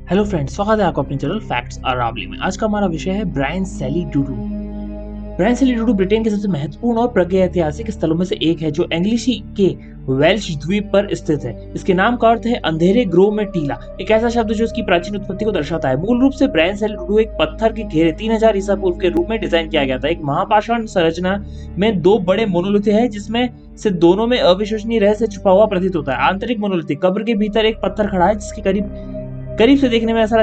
Hello friends, स्वागत है आपका अपने चैनल फैक्ट्स आर रावली में। आज का हमारा विषय है ब्रायन सैली डूडू। ब्रायन सैली डूडू ब्रिटेन के सबसे महत्वपूर्ण और प्रागैतिहासिक स्थलों में से एक है, जो एंग्लिशी के वेल्श द्वीप पर स्थित है। इसके नाम का अर्थ है अंधेरे ग्रोव में टीला, एक ऐसा शब्द जो इसकी प्राचीन उत्पत्ति को दर्शाता है। मूल रूप से ब्रायन सैली डूडू एक पत्थर के घेरे 3000 ईसा पूर्व के रूप में डिजाइन किया गया था। एक महापाषाण संरचना में दो बड़े मोनोलिथ है, जिसमें से दोनों में अविश्वसनीय रहस्य छुपा हुआ प्रतीत होता है। आंतरिक मोनोलिथ कब्र के भीतर एक पत्थर खड़ा है, जिसके करीब से देखने में ऐसा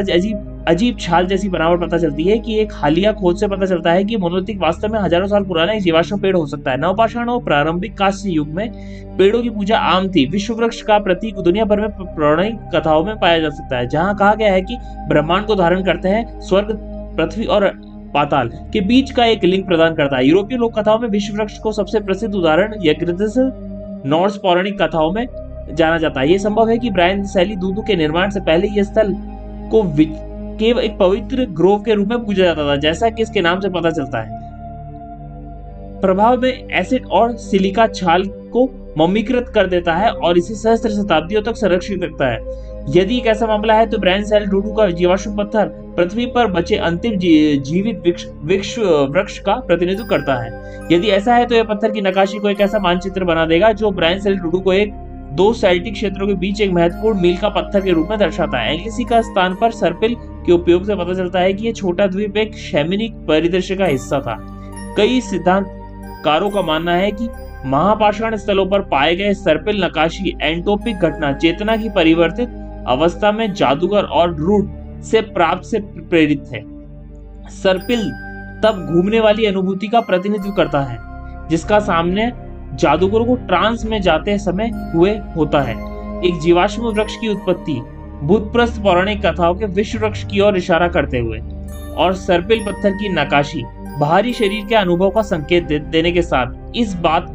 अजीब छाल जैसी बनावट पता चलती है कि एक हालिया खोज से पता चलता है कि मोनोलिथिक वास्तव में हजारों साल पुराना एक जीवाश्म पेड़ हो सकता है। नवपाषाण और प्रारंभिक कांस्य युग में पेड़ों की पूजा आम थी। विश्व वृक्ष का प्रतीक दुनिया भर में पौराणिक कथाओं में पाया जा सकता है, जहां कहा गया है कि ब्रह्मांड को धारण करते हैं, स्वर्ग, पृथ्वी और पाताल के बीच का एक लिंक प्रदान करता है। यूरोपीय लोक कथाओं में विश्व वृक्ष को सबसे प्रसिद्ध उदाहरण यज्ञरथ, नॉर्स पौराणिक कथाओं में जाना जाता है। यह संभव है कि ब्रायन सैली डूडू के निर्माण से पहले यह स्थल को केवल एक पवित्र ग्रोव के रूप में पूजा जाता था, जैसा कि इसके नाम से पता चलता है। प्रभाव में एसिड और सिलिका छाल को मम्मीकृत कर देता है और इसे सहस्त्र शताब्दियों तक संरक्षित रखता है। यदि एक ऐसा मामला है तो ब्रायन सैली डूडू का जीवाश्म पत्थर पृथ्वी पर बचे अंतिम जीवित वृक्ष का प्रतिनिधित्व करता है। यदि ऐसा है तो यह पत्थर की नक्काशी को एक ऐसा मानचित्र बना देगा जो ब्रायन सैली डूडू को एक दो सेल्टिक क्षेत्रों के बीच एक महत्वपूर्ण मील का पत्थर के रूप में दर्शाता है। एंग्लिसी का स्थान पर सर्पिल के उपयोग से पता चलता है कि यह छोटा द्वीप एक शैमिनिक परिदृश्य का हिस्सा था। कई सिद्धांतकारों का मानना है कि महापाषाण स्थलों पर पाए गए सर्पिल नक्काशी एंटोपिक घटना चेतना की परिवर्तित अवस्था में जादूगर और रूट से प्राप्त से प्रेरित है। सर्पिल तब घूमने वाली अनुभूति का प्रतिनिधित्व करता है, जिसका सामने जादूगर को ट्रांस में जाते समय हुए होता है। एक जीवाश्म वृक्ष की उत्पत्ति भूतप्रस्थ पौराणिक कथाओं के विश्व वृक्ष की ओर इशारा करते हुए और सर्पिल पत्थर की नक्काशी बाहरी शरीर के अनुभव का संकेत देने के साथ इस बात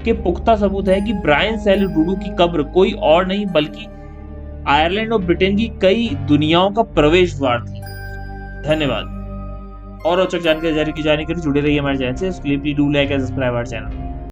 के पुख्ता सबूत है कि ब्रायन सैली डूडू की कब्र कोई और नहीं बल्कि आयरलैंड और ब्रिटेन की कई दुनियाओं का प्रवेश द्वार थी। धन्यवाद। और रोचक जानकारी जारी की जाने के लिए जुड़े रहिए हमारे चैनल से। Please do like and subscribe our channel.